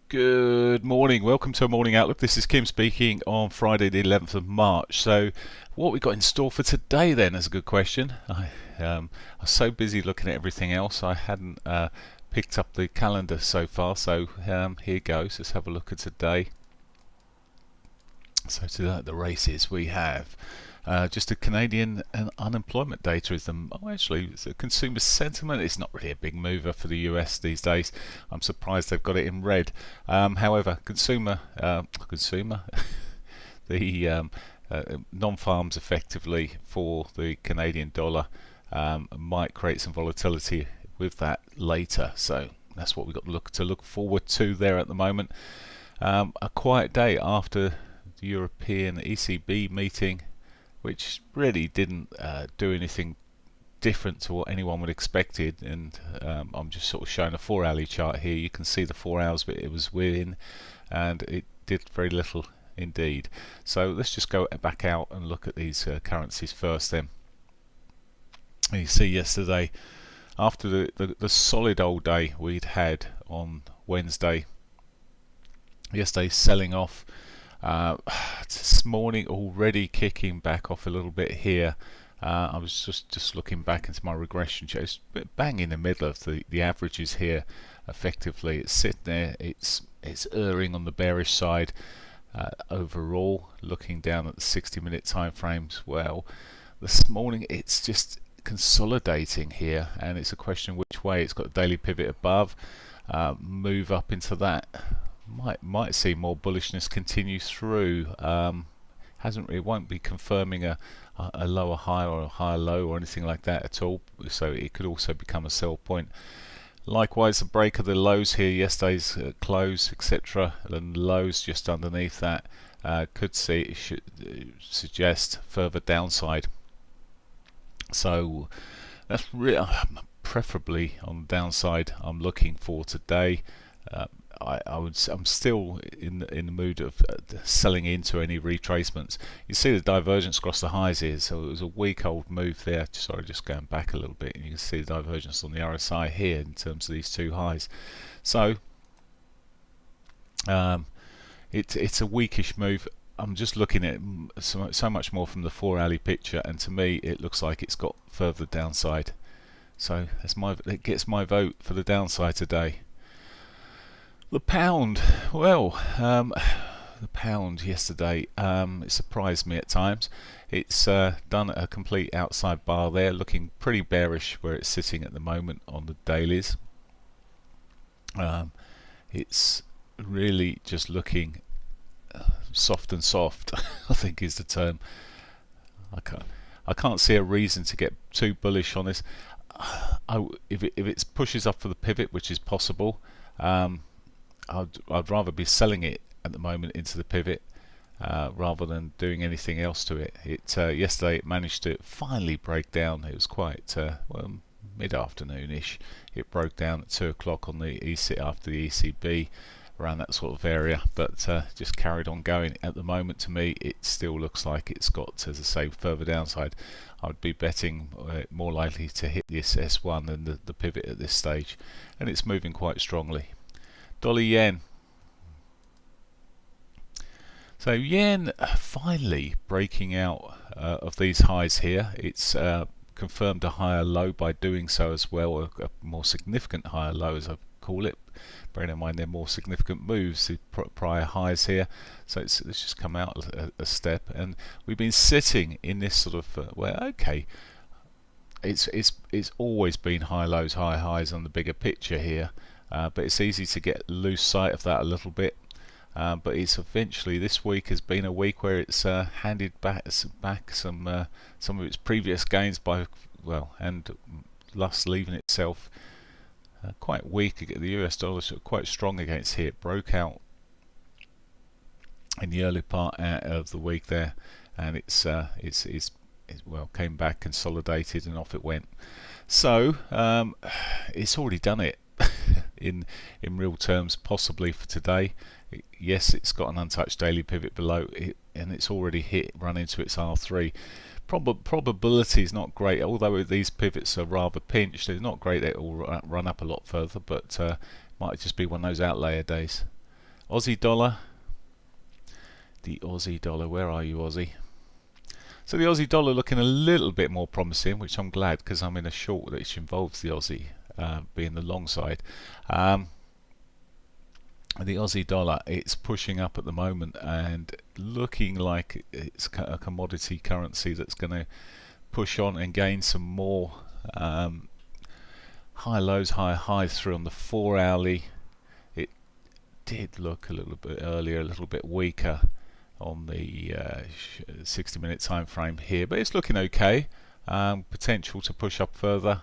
Good morning. Welcome to a morning outlook. This is Kim speaking on Friday, the 11th of March. So, what we got in store for today then is a good question. I was so busy looking at everything else, I hadn't picked up the calendar so far. So, here goes. Let's have a look at today. So, today the races we have. Just a Canadian unemployment data is actually it's a consumer sentiment. It's not really a big mover for the US these days. I'm surprised they've got it in red. However, consumer the non-farms effectively for the Canadian dollar might create some volatility with that later. So that's what we've got to look forward to there at the moment. A quiet day after the European ECB meeting, which really didn't do anything different to what anyone would have expected. And I'm just sort of showing a 4-hourly chart here. You can see the 4 hours but it was within, and it did very little indeed. So let's just go back out and look at these currencies first then. And you see yesterday, after the solid old day we'd had on Wednesday, yesterday selling off, this morning already kicking back off a little bit here. I was just looking back into my regression chart. It's bang in the middle of the averages here. Effectively, it's sitting there. It's erring on the bearish side overall. Looking down at the 60-minute time frames, well, this morning it's just consolidating here, and it's a question which way. It's got a daily pivot above. Move up into that. Might see more bullishness continue through. Won't be confirming a lower high or a higher low or anything like that at all. So it could also become a sell point. Likewise, the break of the lows here, yesterday's close, etc., and lows just underneath that could see it should suggest further downside. So that's really preferably on the downside I'm looking for today. I'm still in the mood of selling into any retracements. You see the divergence across the highs here, so it was a week old move there. Sorry, just going back a little bit, and you can see the divergence on the RSI here in terms of these two highs. So it's a weakish move. I'm just looking at so much more from the 4-hourly picture, and to me it looks like it's got further downside. So it gets my vote for the downside today. The pound, well, the pound yesterday, it surprised me at times. It's done a complete outside bar there, looking pretty bearish where it's sitting at the moment on the dailies. It's really just looking soft and soft, I think is the term. I can't see a reason to get too bullish on this. If it pushes up for the pivot, which is possible, I'd rather be selling it at the moment into the pivot rather than doing anything else to it. Yesterday it managed to finally break down. It was quite mid-afternoon-ish. It broke down at 2 o'clock on the after the ECB, around that sort of area, but just carried on going. At the moment, to me, it still looks like it's got, as I say, further downside. I would be betting more likely to hit the S1 than the pivot at this stage, and it's moving quite strongly. Dollar yen. So yen finally breaking out of these highs here. It's confirmed a higher low by doing so as well, a more significant higher low as I call it. Bearing in mind they're more significant moves, the prior highs here. So it's just come out a step, and we've been sitting in this sort of it's always been high lows, high highs on the bigger picture here. But it's easy to get loose sight of that a little bit. But it's eventually, this week has been a week where it's handed back some of its previous gains and thus leaving itself quite weak. The US dollar is quite strong against here. It broke out in the early part of the week there, and it's came back, consolidated, and off it went. So it's already done it. in real terms, possibly for today. Yes, it's got an untouched daily pivot below it, and it's already run into its R3. Probability is not great, although these pivots are rather pinched. It's not great that it will run up a lot further, but might just be one of those outlier days. Aussie dollar. The Aussie dollar, where are you, Aussie? So the Aussie dollar looking a little bit more promising, which I'm glad, because I'm in a short which involves the Aussie being the long side. The Aussie dollar, it's pushing up at the moment and looking like it's a commodity currency that's going to push on and gain some more high lows, high highs through on the 4 hourly. It did look a little bit earlier, a little bit weaker on the 60-minute time frame here, but it's looking okay. Potential to push up further,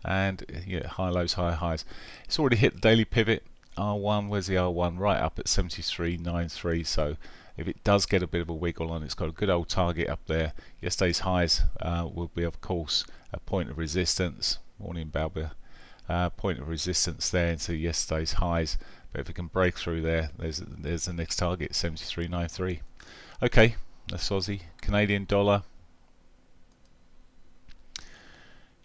and yeah, high lows, high highs. It's already hit the daily pivot. R1, where's the R1? Right up at 73.93. So if it does get a bit of a wiggle on, it's got a good old target up there. Yesterday's highs will be, of course, a point of resistance. Morning, Balbia. Point of resistance there into yesterday's highs. But if it can break through there, there's the next target, 73.93. Okay, that's Aussie. Canadian dollar.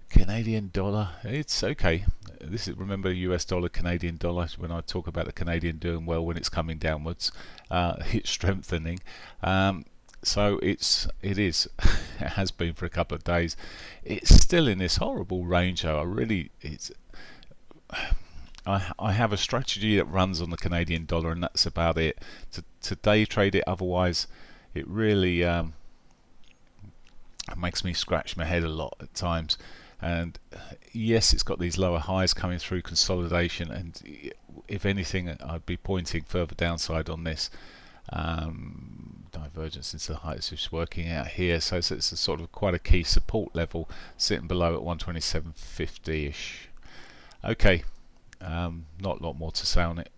Canadian dollar, it's okay. This is, remember, US dollar, Canadian dollar. When I talk about the Canadian doing well when it's coming downwards, it's strengthening. So it is it has been for a couple of days. It's still in this horrible range though. I have a strategy that runs on the Canadian dollar, and that's about it. To day trade it, otherwise it really makes me scratch my head a lot at times. And yes, it's got these lower highs coming through consolidation, and if anything, I'd be pointing further downside on this. Divergence into the heights is working out here, so it's a sort of quite a key support level sitting below at 127.50 ish. Okay, not a lot more to say on it.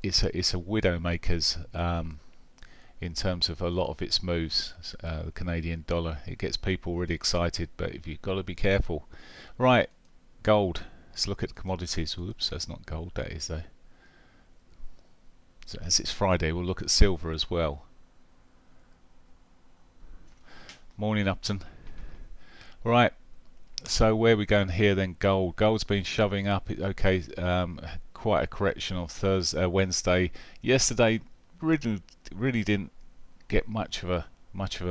It's a widowmaker's in terms of a lot of its moves. The Canadian dollar, it gets people really excited, but if you've got to be careful. Right, gold. Let's look at commodities. Whoops, that's not gold, that is though. So as it's Friday, we'll look at silver as well. Morning, Upton. Right, so where are we going here then? Gold. Gold's been shoving up. Okay, quite a correction on Wednesday. Yesterday, really didn't get much of a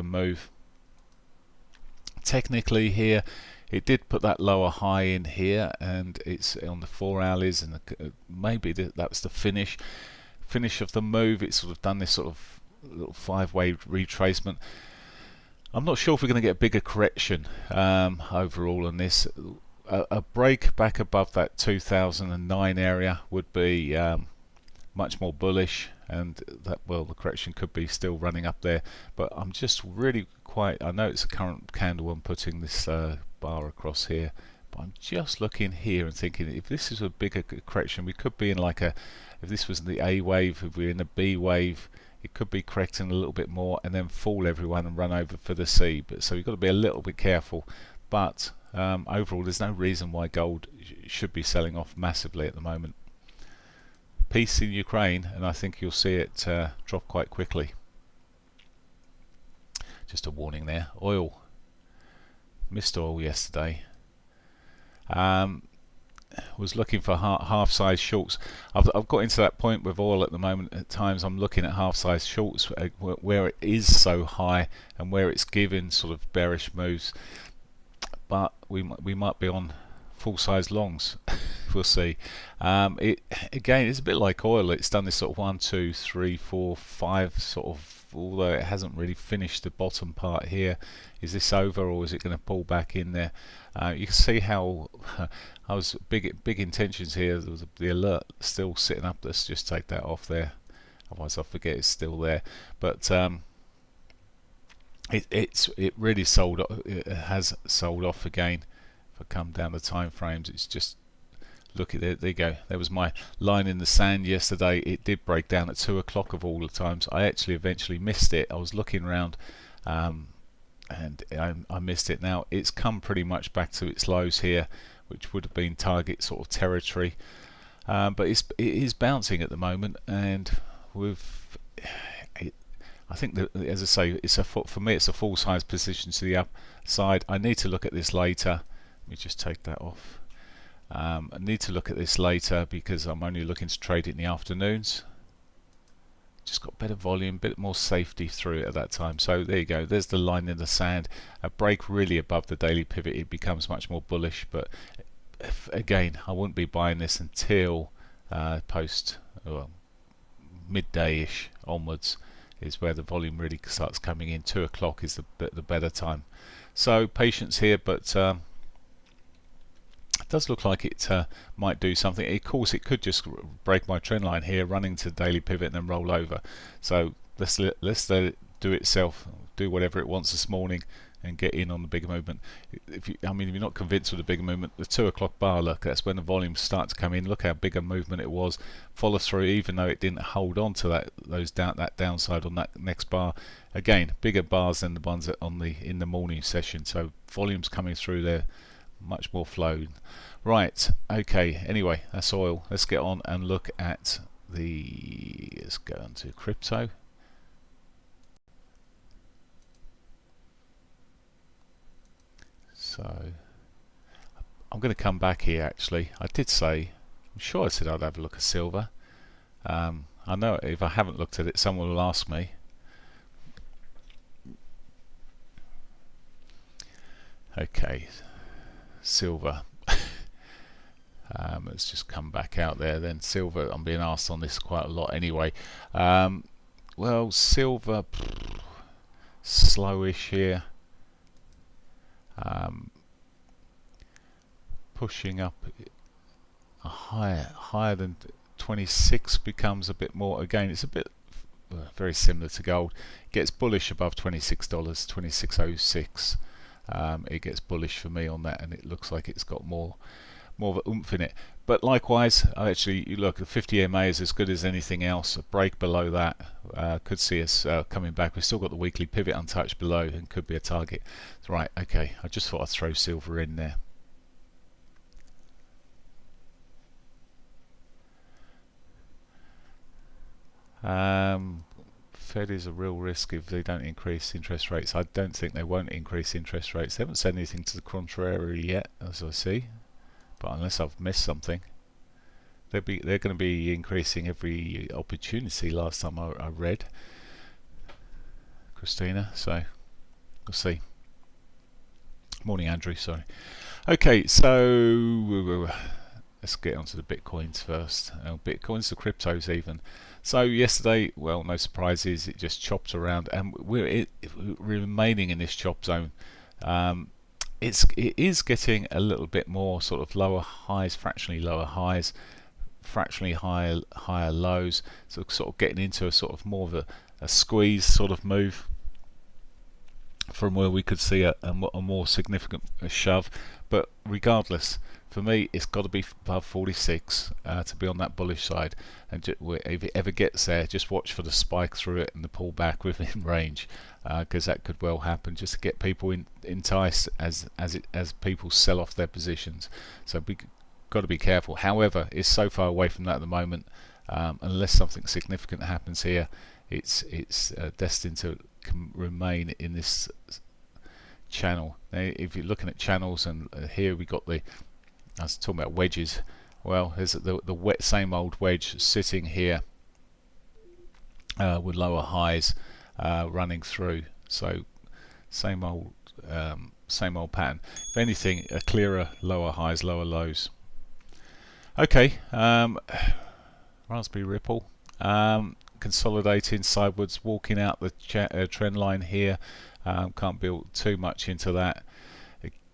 move. Technically here, it did put that lower high in here, and it's on the 4 hours, and maybe that was the finish of the move. It's sort of done this sort of little 5-way retracement. I'm not sure if we're going to get a bigger correction overall on this. A break back above that 2009 area would be much more bullish, and that, well, the correction could be still running up there, but I'm just really I know it's a current candle I'm putting this bar across here, but I'm just looking here and thinking, if this is a bigger correction, we could be in like if this was the A wave, if we're in a B wave, it could be correcting a little bit more and then fool everyone and run over for the C. But so you've got to be a little bit careful, but overall there's no reason why gold should be selling off massively at the moment. Peace in Ukraine, and I think you'll see it drop quite quickly. Just a warning there. Oil, missed oil yesterday. Was looking for half-size shorts. I've got into that point with oil at the moment. At times I'm looking at half-size shorts where it is so high and where it's given sort of bearish moves, but we might be on full-size longs. We'll see. It again, it's a bit like oil. It's done this sort of 1, 2, 3, 4, 5 sort of, although it hasn't really finished the bottom part here. Is this over, or is it going to pull back in there? You can see how I was big intentions here. There was the alert still sitting up. Let's just take that off there, otherwise I forget it's still there. But it really sold. It has sold off again. If I come down the time frames, it's just, look at it. There you go. There was my line in the sand yesterday. It did break down at 2 o'clock of all the times. I actually eventually missed it. I was looking around and I missed it. Now it's come pretty much back to its lows here, which would have been target sort of territory, but it is bouncing at the moment, and I think that, as I say, for me it's a full size position to the upside. I need to look at this later. Let me just take that off. I need to look at this later because I'm only looking to trade it in the afternoons. Just got better volume, bit more safety through it at that time. So there you go, there's the line in the sand. A break really above the daily pivot, it becomes much more bullish, but again, I wouldn't be buying this until post midday-ish onwards is where the volume really starts coming in. 2 o'clock is the better time. So patience here, but it does look like it might do something. Of course, it could just break my trend line here, running to the daily pivot and then roll over. So let's let it do itself, do whatever it wants this morning, and get in on the bigger movement. If you're not convinced with the bigger movement, the 2 o'clock bar, look, that's when the volumes start to come in. Look how big a movement it was. Follow through, even though it didn't hold on to that downside on that next bar. Again, bigger bars than the ones in the morning session. So volumes coming through there, much more flow. Right, okay, anyway, that's oil. Let's get on and look at let's go on to crypto. So I'm going to come back here. Actually, I did say, I'm sure I said I'd have a look at silver. I know if I haven't looked at it, someone will ask me. Okay, silver. Let's just come back out there then. Silver, I'm being asked on this quite a lot anyway. Well, silver, slowish here. Pushing up higher than 26 becomes a bit more. Again, it's a bit very similar to gold. It gets bullish above $26, 26.06. It gets bullish for me on that, and it looks like it's got more of an oomph in it. But likewise, actually, you look, the 50 MA is as good as anything else. A break below that could see us coming back. We've still got the weekly pivot untouched below and could be a target. Right, okay, I just thought I'd throw silver in there. Fed is a real risk if they don't increase interest rates. I don't think they won't increase interest rates. They haven't said anything to the contrary yet, as I see. But unless I've missed something, they're going to be increasing every opportunity. Last time I read, Christina. So we'll see. Morning, Andrew. Sorry. Okay, so let's get onto the bitcoins first. Bitcoins, the cryptos, even. So yesterday, well, no surprises. It just chopped around, and we're remaining in this chop zone. It is getting a little bit more sort of lower highs, fractionally lower highs, fractionally higher lows, so sort of getting into a sort of more of a squeeze sort of move from where we could see a more significant shove. But regardless, for me, it's got to be above 46 to be on that bullish side. And if it ever gets there, just watch for the spike through it and the pullback within range, because that could well happen, just to get people enticed as people sell off their positions. So we got to be careful. However, it's so far away from that at the moment. Unless something significant happens here, it's destined to remain in this channel. Now, if you're looking at channels, and here we got I was talking about wedges. Well, there's the same old wedge sitting here with lower highs running through. So same old pattern. If anything, a clearer lower highs, lower lows. Okay, Raspberry Ripple consolidating sidewards, walking out the trend line here. Can't build too much into that.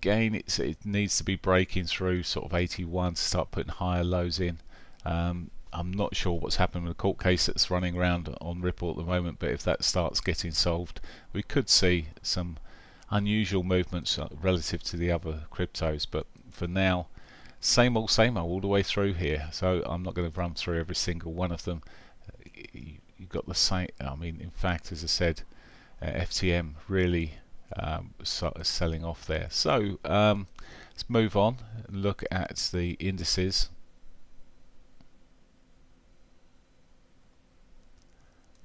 Again, it needs to be breaking through sort of 81 to start putting higher lows in. I'm not sure what's happened with the court case that's running around on Ripple at the moment, but if that starts getting solved, we could see some unusual movements relative to the other cryptos. But for now, same old all the way through here. So I'm not going to run through every single one of them. You've got the same. I mean, in fact, as I said, FTM really selling off there. So let's move on and look at the indices.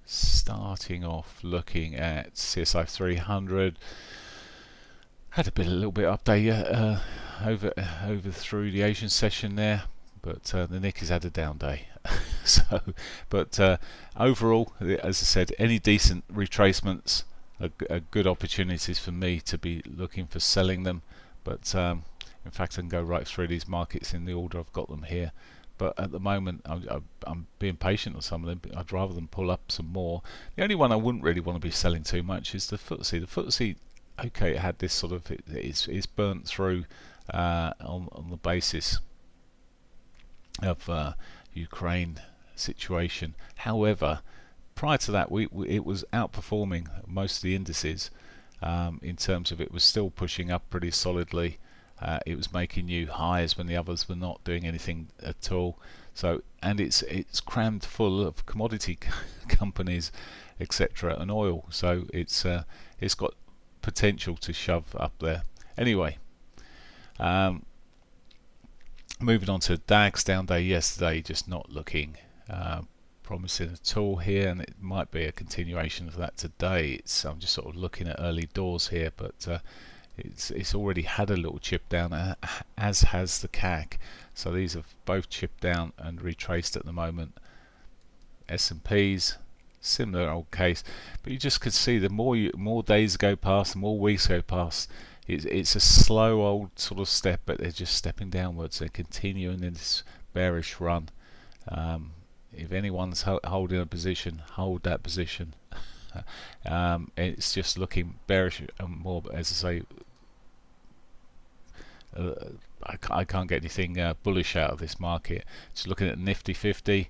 Starting off looking at CSI 300. Had a little bit update over through the Asian session there, but the Nick has had a down day. So, but overall, as I said, any decent retracements are good opportunities for me to be looking for selling them. But in fact, I can go right through these markets in the order I've got them here. But at the moment, I'm being patient on some of them. I'd rather them pull up some more. The only one I wouldn't really want to be selling too much is the FTSE. The FTSE, okay, it had this sort of, it's burnt through on the basis of Ukraine situation. However, prior to that, it was outperforming most of the indices in terms of it was still pushing up pretty solidly. It was making new highs when the others were not doing anything at all. So, and it's crammed full of commodity companies, etc., and oil. So it's got potential to shove up there. Anyway, moving on to DAX, down day yesterday, just not looking promising at all here, and it might be a continuation of that today. I'm just sort of looking at early doors here, but it's already had a little chip down, as has the CAC. So these have both chipped down and retraced at the moment. S&Ps, similar old case, but you just could see the more days go past, the more weeks go past, it's a slow old sort of step, but they're just stepping downwards. They're continuing in this bearish run. If anyone's holding a position, hold that position. It's just looking bearish and more, as I say, I can't get anything bullish out of this market. Just looking at Nifty 50,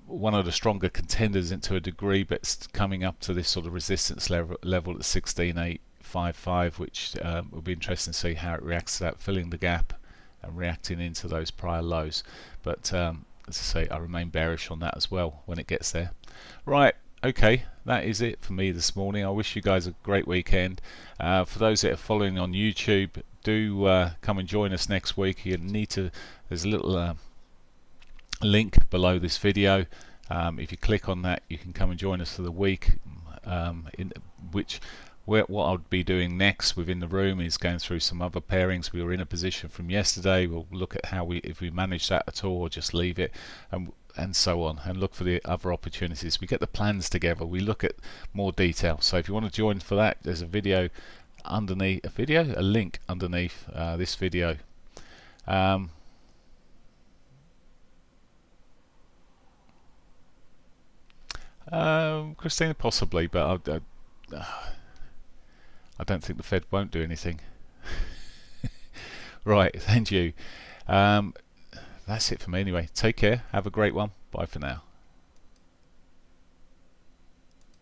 one of the stronger contenders into a degree, but it's coming up to this sort of resistance level at 16,855, which will be interesting to see how it reacts to that, filling the gap and reacting into those prior lows. But as I say, I remain bearish on that as well when it gets there. Right, okay, that is it for me this morning. I wish you guys a great weekend. For those that are following on YouTube, do come and join us next week. You need to, there's a little link below this video. If you click on that, you can come and join us for the week, what I'll be doing next within the room is going through some other pairings. We were in a position from yesterday. We'll look at how if we manage that at all, or just leave it, and so on, and look for the other opportunities. We get the plans together. We look at more detail. So if you want to join for that, there's a video underneath, a link underneath this video. Christina, possibly, but I don't think the Fed won't do anything. Right, thank you. That's it for me anyway. Take care. Have a great one. Bye for now.